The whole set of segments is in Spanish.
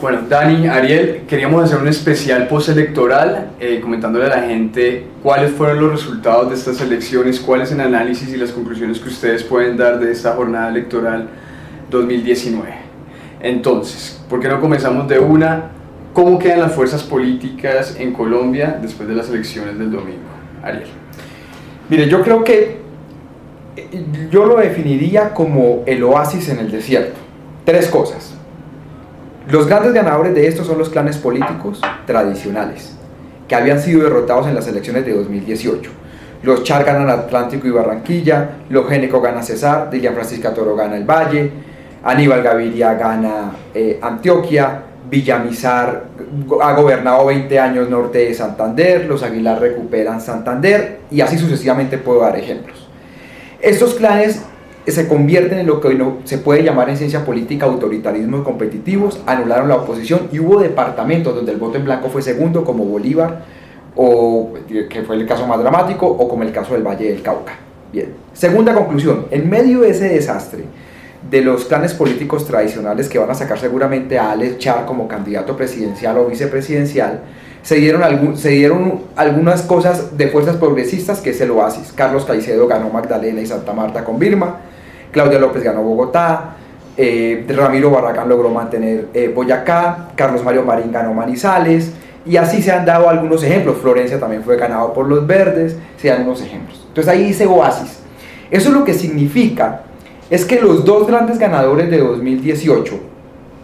Bueno, Dani, Ariel, queríamos hacer un especial postelectoral comentándole a la gente cuáles fueron los resultados de estas elecciones, cuál es el análisis y las conclusiones que ustedes pueden dar de esta jornada electoral 2019. Entonces, ¿por qué no comenzamos de una? ¿Cómo quedan las fuerzas políticas en Colombia después de las elecciones del domingo? Ariel. Mire, yo creo que yo lo definiría como el oasis en el desierto. Tres cosas. Los grandes ganadores de esto son los clanes políticos tradicionales, que habían sido derrotados en las elecciones de 2018. Los Char ganan Atlántico y Barranquilla, los Géneco gana Cesar, Dilian Francisca Toro gana el Valle, Aníbal Gaviria gana Antioquia, Villamizar ha gobernado 20 años norte de Santander, los Aguilar recuperan Santander, y así sucesivamente puedo dar ejemplos. Estos clanes se convierten en lo que hoy se puede llamar en ciencia política autoritarismos competitivos, anularon la oposición y hubo departamentos donde el voto en blanco fue segundo, como Bolívar, o que fue el caso más dramático, o como el caso del Valle del Cauca. Bien. Segunda conclusión, en medio de ese desastre de los clanes políticos tradicionales que van a sacar seguramente a Alex Char como candidato presidencial o vicepresidencial, se dieron algunas cosas de fuerzas progresistas, que es el oasis. Carlos Caicedo ganó Magdalena y Santa Marta con Birma, Claudia López ganó Bogotá, Ramiro Barragán logró mantener Boyacá, Carlos Mario Marín ganó Manizales, y así se han dado algunos ejemplos. Florencia también fue ganado por los verdes, se dan unos ejemplos. Entonces ahí dice oasis. Eso lo que significa es que los dos grandes ganadores de 2018,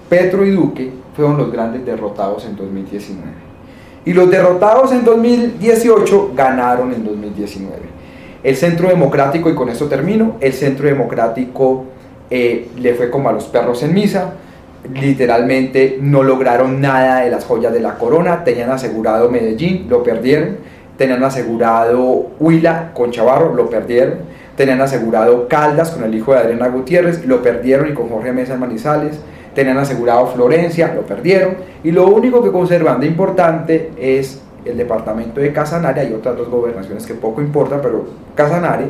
Petro y Duque, fueron los grandes derrotados en 2019. Y los derrotados en 2018 ganaron en 2019. El Centro Democrático, y con esto termino, el Centro Democrático le fue como a los perros en misa, literalmente no lograron nada de las joyas de la corona. Tenían asegurado Medellín, lo perdieron, tenían asegurado Huila con Chavarro, lo perdieron, tenían asegurado Caldas con el hijo de Adriana Gutiérrez, lo perdieron, y con Jorge Mesa en Manizales, tenían asegurado Florencia, lo perdieron, y lo único que conservan de importante es el departamento de Casanare. Hay otras dos gobernaciones que poco importan, pero Casanare,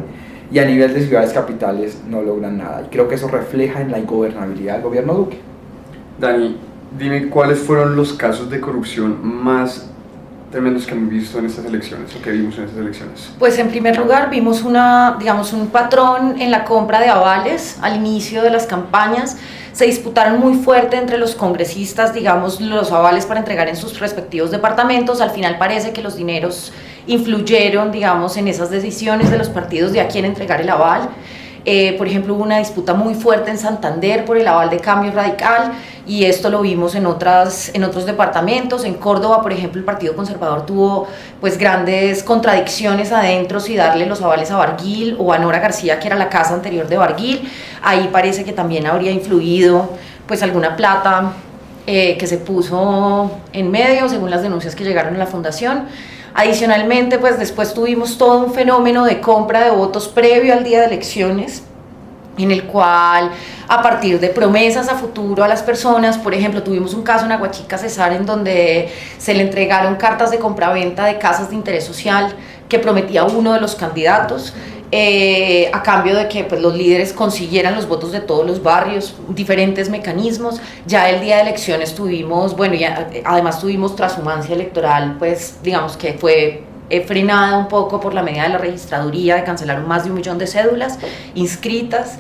y a nivel de ciudades capitales no logran nada, y creo que eso refleja en la ingobernabilidad del gobierno Duque. Dani, dime cuáles fueron los casos de corrupción más tremendos que hemos visto en estas elecciones, o que vimos en estas elecciones. Pues en primer lugar vimos un patrón en la compra de avales al inicio de las campañas. Se disputaron muy fuerte entre los congresistas, los avales para entregar en sus respectivos departamentos. Al final parece que los dineros influyeron, en esas decisiones de los partidos de a quién entregar el aval. Por ejemplo, hubo una disputa muy fuerte en Santander por el aval de Cambio Radical, y esto lo vimos en otros departamentos. En Córdoba, por ejemplo, el Partido Conservador tuvo grandes contradicciones adentro, si darle los avales a Barguil o a Nora García, que era la casa anterior de Barguil. Ahí parece que también habría influido alguna plata que se puso en medio, según las denuncias que llegaron a la fundación. Adicionalmente, después tuvimos todo un fenómeno de compra de votos previo al día de elecciones, en el cual, a partir de promesas a futuro a las personas, por ejemplo, tuvimos un caso en Aguachica, Cesar, en donde se le entregaron cartas de compraventa de casas de interés social que prometía uno de los candidatos, a cambio de que los líderes consiguieran los votos de todos los barrios, diferentes mecanismos. Ya el día de elecciones tuvimos, además tuvimos trashumancia electoral, que fue frenada un poco por la medida de la registraduría, de cancelaron más de 1 millón de cédulas inscritas.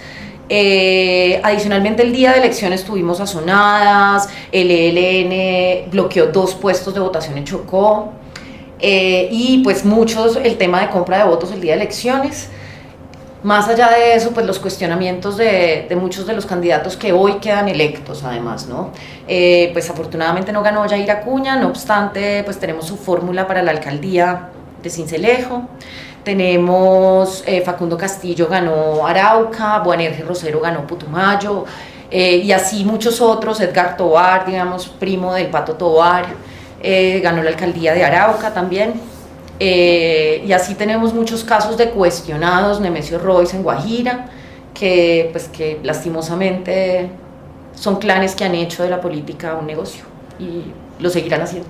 Adicionalmente, el día de elecciones tuvimos sazonadas, el ELN bloqueó 2 puestos de votación en Chocó, y el tema de compra de votos el día de elecciones. Más allá de eso, los cuestionamientos de muchos de los candidatos que hoy quedan electos, además, ¿no? Afortunadamente no ganó Yair Acuña, no obstante, tenemos su fórmula para la alcaldía de Sincelejo. Tenemos Facundo Castillo ganó Arauca, Boanerges Rosero ganó Putumayo, y así muchos otros. Edgar Tovar, primo del Pato Tovar, ganó la alcaldía de Arauca también. Y así tenemos muchos casos de cuestionados. Nemesio Royce en Guajira, que lastimosamente son clanes que han hecho de la política un negocio y lo seguirán haciendo.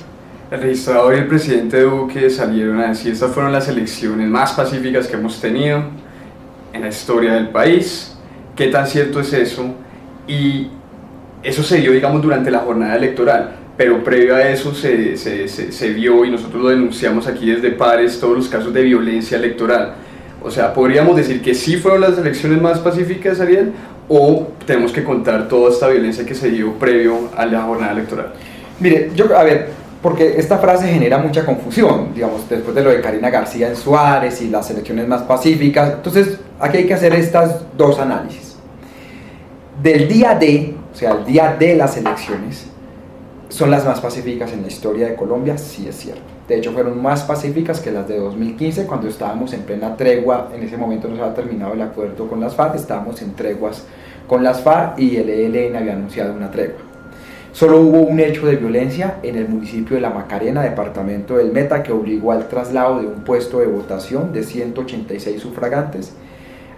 El registrador y el presidente Duque salieron a decir: estas fueron las elecciones más pacíficas que hemos tenido en la historia del país. ¿Qué tan cierto es eso? Y eso se dio, digamos, durante la jornada electoral, pero previo a eso se vio, y nosotros lo denunciamos aquí desde Pares, todos los casos de violencia electoral. O sea, ¿podríamos decir que sí fueron las elecciones más pacíficas, Ariel? ¿O tenemos que contar toda esta violencia que se dio previo a la jornada electoral? Mire, a ver, porque esta frase genera mucha confusión, digamos, después de lo de Karina García en Suárez y las elecciones más pacíficas. Entonces, aquí hay que hacer estas dos análisis. Del día D, o sea, el día de las elecciones, ¿son las más pacíficas en la historia de Colombia? Sí, es cierto. De hecho, fueron más pacíficas que las de 2015, cuando estábamos en plena tregua. En ese momento no se había terminado el acuerdo con las FARC, estábamos en treguas con las FARC y el ELN había anunciado una tregua. Solo hubo un hecho de violencia en el municipio de La Macarena, departamento del Meta, que obligó al traslado de un puesto de votación de 186 sufragantes.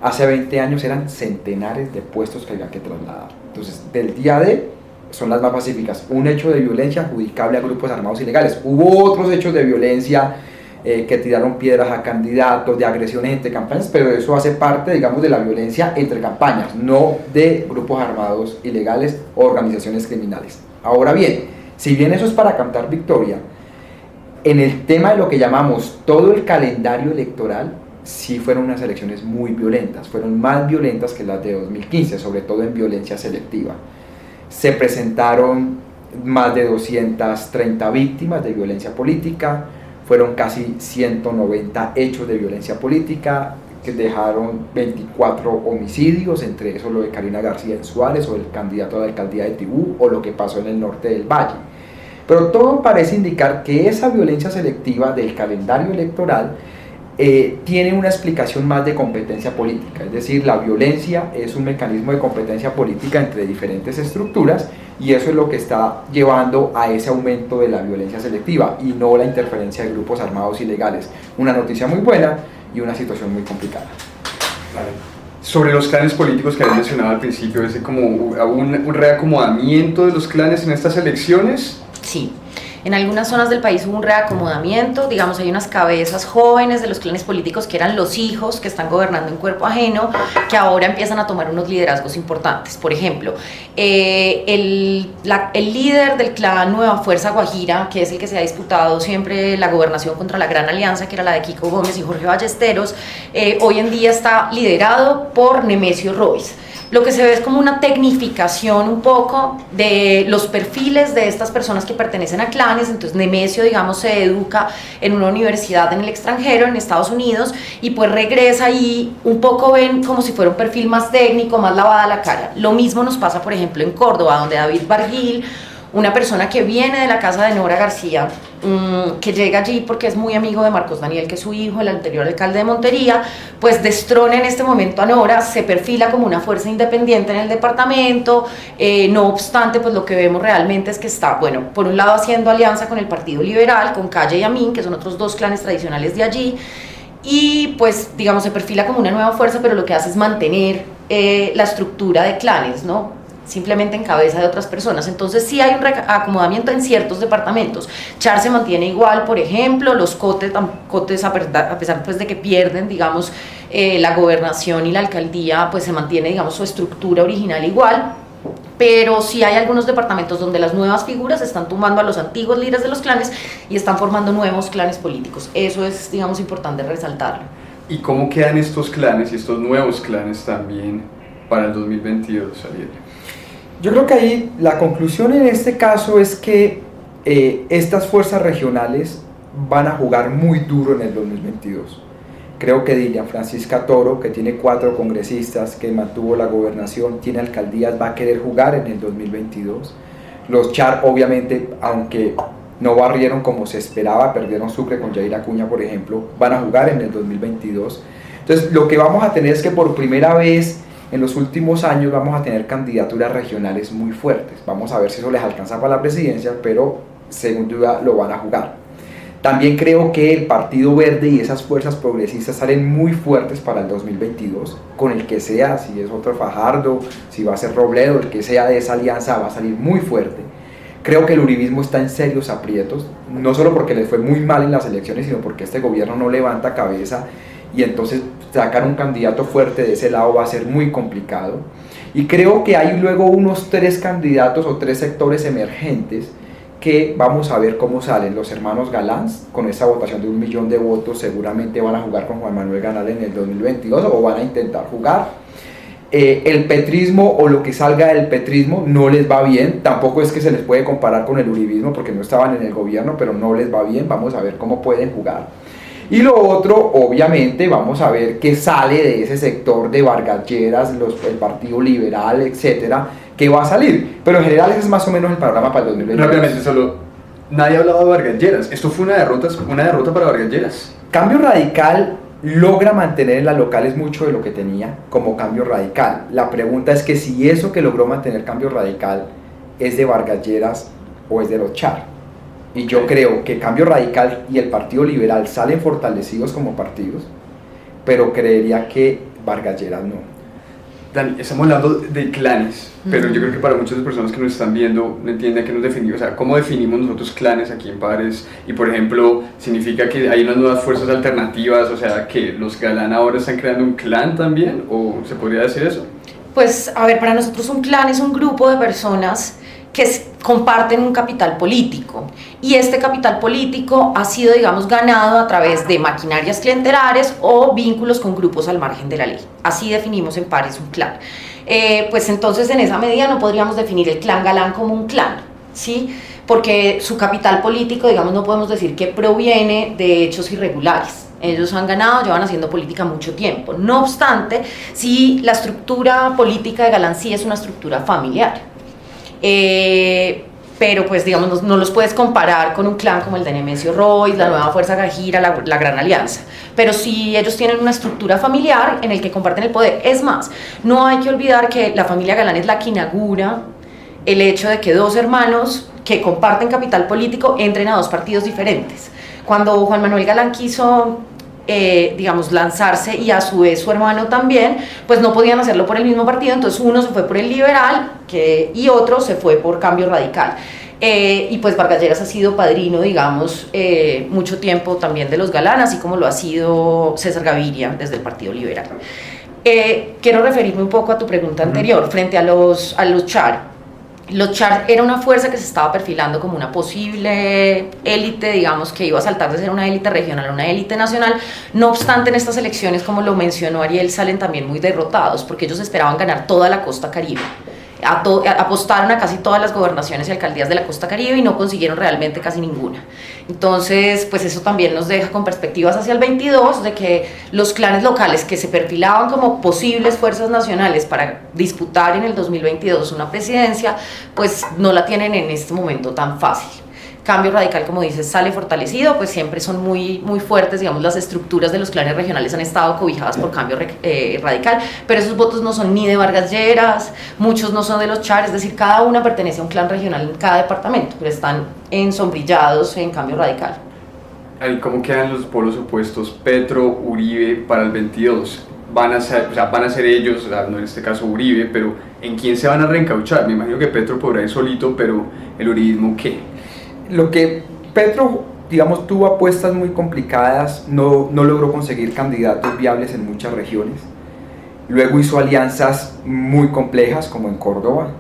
Hace 20 años eran centenares de puestos que había que trasladar. Entonces, del día D, son las más pacíficas. Un hecho de violencia adjudicable a grupos armados ilegales. Hubo otros hechos de violencia que tiraron piedras a candidatos, de agresiones entre campañas, pero eso hace parte, digamos, de la violencia entre campañas, no de grupos armados ilegales o organizaciones criminales. Ahora bien, si bien eso es para cantar victoria, en el tema de lo que llamamos todo el calendario electoral, sí fueron unas elecciones muy violentas, fueron más violentas que las de 2015, sobre todo en violencia selectiva. Se presentaron más de 230 víctimas de violencia política, fueron casi 190 hechos de violencia política, que dejaron 24 homicidios, entre eso lo de Karina García en Suárez, o el candidato a la alcaldía de Tibú, o lo que pasó en el norte del Valle. Pero todo parece indicar que esa violencia selectiva del calendario electoral tiene una explicación más de competencia política, es decir, la violencia es un mecanismo de competencia política entre diferentes estructuras, y eso es lo que está llevando a ese aumento de la violencia selectiva y no la interferencia de grupos armados ilegales. Una noticia muy buena y una situación muy complicada. Vale. Sobre los clanes políticos que habías mencionado al principio, ¿es como un reacomodamiento de los clanes en estas elecciones? Sí. En algunas zonas del país hubo un reacomodamiento, digamos, hay unas cabezas jóvenes de los clanes políticos que eran los hijos que están gobernando en cuerpo ajeno, que ahora empiezan a tomar unos liderazgos importantes. Por ejemplo, el líder del clan Nueva Fuerza Guajira, que es el que se ha disputado siempre la gobernación contra la Gran Alianza, que era la de Kiko Gómez y Jorge Ballesteros, hoy en día está liderado por Nemesio Royce. Lo que se ve es como una tecnificación un poco de los perfiles de estas personas que pertenecen a clanes. Entonces Nemesio, digamos, se educa en una universidad en el extranjero, en Estados Unidos, y pues regresa y un poco ven como si fuera un perfil más técnico, más lavada la cara. Lo mismo nos pasa, por ejemplo, en Córdoba, donde David Barguil, una persona que viene de la casa de Nora García, que llega allí porque es muy amigo de Marcos Daniel, que es su hijo, el anterior alcalde de Montería, pues destrona en este momento a Nora, se perfila como una fuerza independiente en el departamento. No obstante, pues lo que vemos realmente es que está, bueno, por un lado haciendo alianza con el Partido Liberal, con Calle y Amin, que son otros dos clanes tradicionales de allí, y pues digamos se perfila como una nueva fuerza, pero lo que hace es mantener la estructura de clanes, ¿no? Simplemente en cabeza de otras personas. Entonces sí hay un acomodamiento en ciertos departamentos. Char se mantiene igual, por ejemplo, los Cotes a pesar pues de que pierden, digamos, la gobernación y la alcaldía, pues se mantiene, digamos, su estructura original igual. Pero sí hay algunos departamentos donde las nuevas figuras están tumbando a los antiguos líderes de los clanes y están formando nuevos clanes políticos. Eso es, digamos, importante resaltarlo. ¿Y cómo quedan estos clanes y estos nuevos clanes también para el 2022, Ariel? Yo creo que ahí la conclusión en este caso es que estas fuerzas regionales van a jugar muy duro en el 2022. Creo que Dilian Francisca Toro, que tiene 4 congresistas, que mantuvo la gobernación, tiene alcaldías, va a querer jugar en el 2022. Los Char, obviamente, aunque no barrieron como se esperaba, perdieron Sucre con Yair Acuña, por ejemplo, van a jugar en el 2022. Entonces, lo que vamos a tener es que por primera vez en los últimos años vamos a tener candidaturas regionales muy fuertes. Vamos a ver si eso les alcanza para la presidencia, pero según duda lo van a jugar. También creo que el Partido Verde y esas fuerzas progresistas salen muy fuertes para el 2022, con el que sea, si es otro Fajardo, si va a ser Robledo, el que sea de esa alianza va a salir muy fuerte. Creo que el uribismo está en serios aprietos, no solo porque les fue muy mal en las elecciones, sino porque este gobierno no levanta cabeza, y entonces sacar un candidato fuerte de ese lado va a ser muy complicado. Y creo que hay luego unos 3 candidatos o 3 sectores emergentes que vamos a ver cómo salen. Los hermanos Galán, con esa votación de 1 millón de votos, seguramente van a jugar con Juan Manuel Galán en el 2022 o van a intentar jugar. El petrismo o lo que salga del petrismo no les va bien, tampoco es que se les puede comparar con el uribismo porque no estaban en el gobierno, pero no les va bien, vamos a ver cómo pueden jugar. Y lo otro, obviamente, vamos a ver qué sale de ese sector de Vargas Lleras, el Partido Liberal, etcétera, que va a salir. Pero en general ese es más o menos el panorama para el 2022. Rápidamente, solo, nadie ha hablado de Vargas Lleras. Esto fue una derrota para Vargas Lleras. Cambio Radical logra mantener en las locales mucho de lo que tenía como Cambio Radical. La pregunta es que si eso que logró mantener Cambio Radical es de Vargas Lleras o es de los Char. Y yo creo que Cambio Radical y el Partido Liberal salen fortalecidos como partidos, pero creería que Vargas Lleras no. Dani, estamos hablando de clanes, pero yo creo que para muchas de las personas que nos están viendo no entienden a qué nos definimos, o sea, cómo definimos nosotros clanes aquí en Pares. Y por ejemplo, significa que hay unas nuevas fuerzas alternativas, o sea, que los Galán ahora están creando un clan también, o se podría decir eso. Pues, a ver, para nosotros un clan es un grupo de personas que comparten un capital político, y este capital político ha sido, digamos, ganado a través de maquinarias clientelares o vínculos con grupos al margen de la ley. Así definimos en Pares un clan. Pues entonces en esa medida no podríamos definir el clan Galán como un clan, ¿sí? Porque su capital político, digamos, no podemos decir que proviene de hechos irregulares. Ellos han ganado, llevan haciendo política mucho tiempo. No obstante, sí, la estructura política de Galán sí es una estructura familiar. Pero pues digamos no los puedes comparar con un clan como el de Nemesio Royce, la Nueva Fuerza Gajira, la Gran Alianza, pero sí ellos tienen una estructura familiar en el que comparten el poder. Es más, no hay que olvidar que la familia Galán es la que inaugura el hecho de que 2 hermanos que comparten capital político entren a 2 partidos diferentes. Cuando Juan Manuel Galán quiso digamos, lanzarse, y a su vez su hermano también, pues no podían hacerlo por el mismo partido, entonces uno se fue por el liberal y otro se fue por Cambio Radical. Y pues Vargas Lleras ha sido padrino, digamos, mucho tiempo también de los Galán, así como lo ha sido César Gaviria desde el Partido Liberal. Quiero referirme un poco a tu pregunta anterior, frente a los Char. Los Char era una fuerza que se estaba perfilando como una posible élite, digamos, que iba a saltar de ser una élite regional a una élite nacional. No obstante, en estas elecciones, como lo mencionó Ariel, salen también muy derrotados, porque ellos esperaban ganar toda la costa Caribe. Apostaron a casi todas las gobernaciones y alcaldías de la costa Caribe y no consiguieron realmente casi ninguna. Entonces, pues eso también nos deja con perspectivas hacia el 22 de que los clanes locales que se perfilaban como posibles fuerzas nacionales para disputar en el 2022 una presidencia, pues no la tienen en este momento tan fácil. Cambio Radical, como dices, sale fortalecido, pues siempre son muy fuertes, digamos, las estructuras de los clanes regionales han estado cobijadas por Cambio Radical, pero esos votos no son ni de Vargas Lleras, muchos no son de los Char, es decir, cada una pertenece a un clan regional en cada departamento, pero están ensombrillados en Cambio Radical. ¿Cómo quedan los polos opuestos, Petro, Uribe, para el 22? Van a ser ellos, o sea, no en este caso Uribe, pero ¿en quién se van a reencauchar? Me imagino que Petro podrá ir solito, pero ¿el uribismo qué? Lo que Petro, digamos, tuvo apuestas muy complicadas, no logró conseguir candidatos viables en muchas regiones. Luego hizo alianzas muy complejas, como en Córdoba,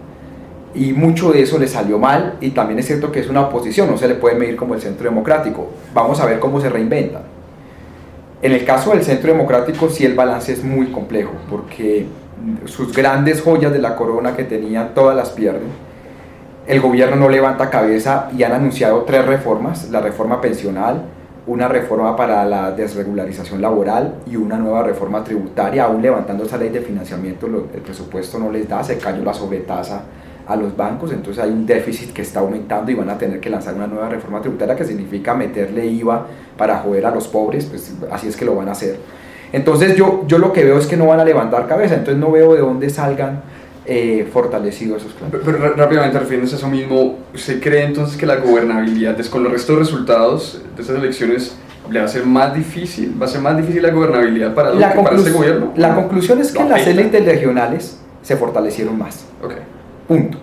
y mucho de eso le salió mal, y también es cierto que es una oposición, no se le puede medir como el Centro Democrático. Vamos a ver cómo se reinventan. En el caso del Centro Democrático sí el balance es muy complejo, porque sus grandes joyas de la corona que tenían todas las pierden. El gobierno no levanta cabeza y han anunciado 3 reformas: la reforma pensional, una reforma para la desregularización laboral y una nueva reforma tributaria. Aún levantando esa ley de financiamiento, el presupuesto no les da, se cayó la sobretasa a los bancos, entonces hay un déficit que está aumentando y van a tener que lanzar una nueva reforma tributaria, que significa meterle IVA para joder a los pobres, pues así es que lo van a hacer. Entonces yo lo que veo es que no van a levantar cabeza, entonces no veo de dónde salgan fortalecidos esos clanes. Pero rápidamente, refiriéndose a eso mismo, ¿usted cree entonces que la gobernabilidad, con los restos de resultados de estas elecciones, le va a ser más difícil? ¿Va a ser más difícil la gobernabilidad para este gobierno? La conclusión es que las élites regionales se fortalecieron más. Okay. Punto.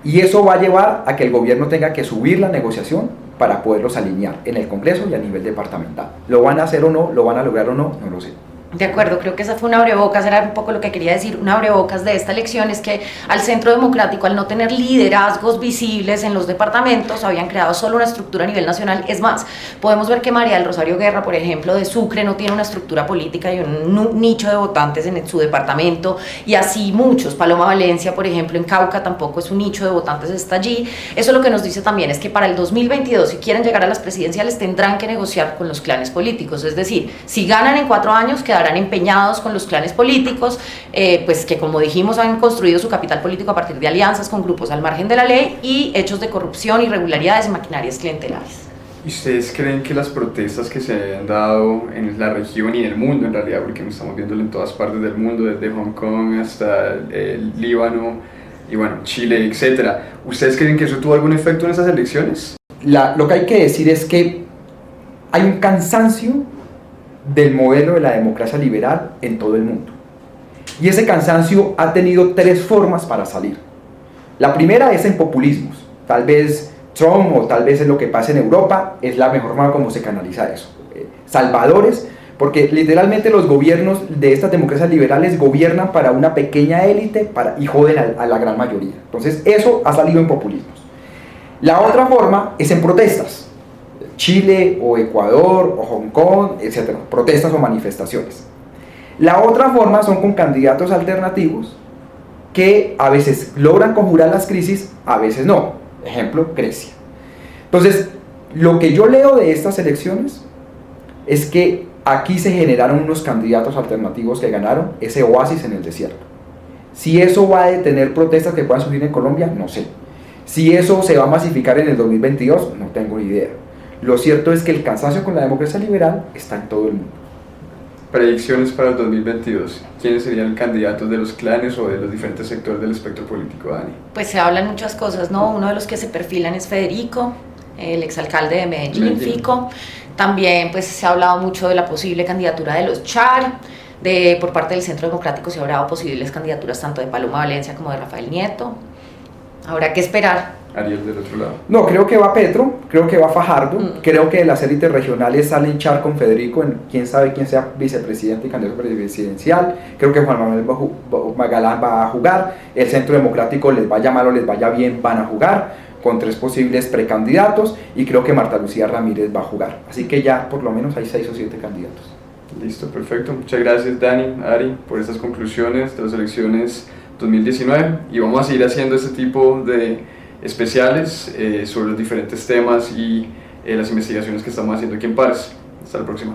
Y eso va a llevar a que el gobierno tenga que subir la negociación para poderlos alinear en el Congreso y a nivel departamental. ¿Lo van a hacer o no? ¿Lo van a lograr o no? No lo sé. De acuerdo, creo que esa fue una abrebocas, era un poco lo que quería decir, una abrebocas de esta elección es que al Centro Democrático, al no tener liderazgos visibles en los departamentos, habían creado solo una estructura a nivel nacional. Es más, podemos ver que María del Rosario Guerra, por ejemplo, de Sucre, no tiene una estructura política y un nicho de votantes en su departamento, y así muchos. Paloma Valencia, por ejemplo, en Cauca tampoco es un nicho de votantes, está allí. Eso lo que nos dice también es que para el 2022, si quieren llegar a las presidenciales, tendrán que negociar con los clanes políticos, es decir, si ganan en 4 años, quedarán empeñados con los clanes políticos, pues que como dijimos han construido su capital político a partir de alianzas con grupos al margen de la ley y hechos de corrupción, irregularidades y maquinarias clientelares. ¿Y ustedes creen que las protestas que se han dado en la región y en el mundo en realidad, porque estamos viéndolo en todas partes del mundo, desde Hong Kong hasta el Líbano y bueno, Chile, etcétera, ¿ustedes creen que eso tuvo algún efecto en esas elecciones? Lo que hay que decir es que hay un cansancio del modelo de la democracia liberal en todo el mundo. Y ese cansancio ha tenido 3 formas para salir. La primera es en populismos. Tal vez Trump o tal vez en lo que pasa en Europa es la mejor forma como se canaliza eso. Salvadores, porque literalmente los gobiernos de estas democracias liberales gobiernan para una pequeña élite y joden a la gran mayoría. Entonces eso ha salido en populismos. La otra forma es en protestas. Chile o Ecuador o Hong Kong, etcétera, protestas o manifestaciones. La otra forma son con candidatos alternativos que a veces logran conjurar las crisis, a veces no. Ejemplo, Grecia. Entonces, lo que yo leo de estas elecciones es que aquí se generaron unos candidatos alternativos que ganaron ese oasis en el desierto. Si eso va a detener protestas que puedan surgir en Colombia, no sé. Si eso se va a masificar en el 2022, no tengo ni idea. Lo cierto es que el cansancio con la democracia liberal está en todo el mundo. Predicciones para el 2022. ¿Quiénes serían candidatos de los clanes o de los diferentes sectores del espectro político, Dani? Pues se hablan muchas cosas, ¿no? Uno de los que se perfilan es Federico, el exalcalde de Medellín, Fico. También pues se ha hablado mucho de la posible candidatura de los Char. Por parte del Centro Democrático se ha hablado posibles candidaturas tanto de Paloma Valencia como de Rafael Nieto. Habrá que esperar. Ariel, del otro lado. No, creo que va Petro, creo que va Fajardo, creo que de las élites regionales salen Char con Federico, quién sabe quién sea vicepresidente y candidato presidencial. Creo que Juan Manuel Galán va a jugar, el Centro Democrático les vaya mal o les vaya bien, van a jugar con 3 posibles precandidatos, y creo que Marta Lucía Ramírez va a jugar. Así que ya por lo menos hay 6 o 7 candidatos. Listo, perfecto. Muchas gracias, Dani, Ari, por estas conclusiones de las elecciones 2019, y vamos a seguir haciendo este tipo de especiales sobre los diferentes temas y las investigaciones que estamos haciendo aquí en Pares. Hasta la próxima.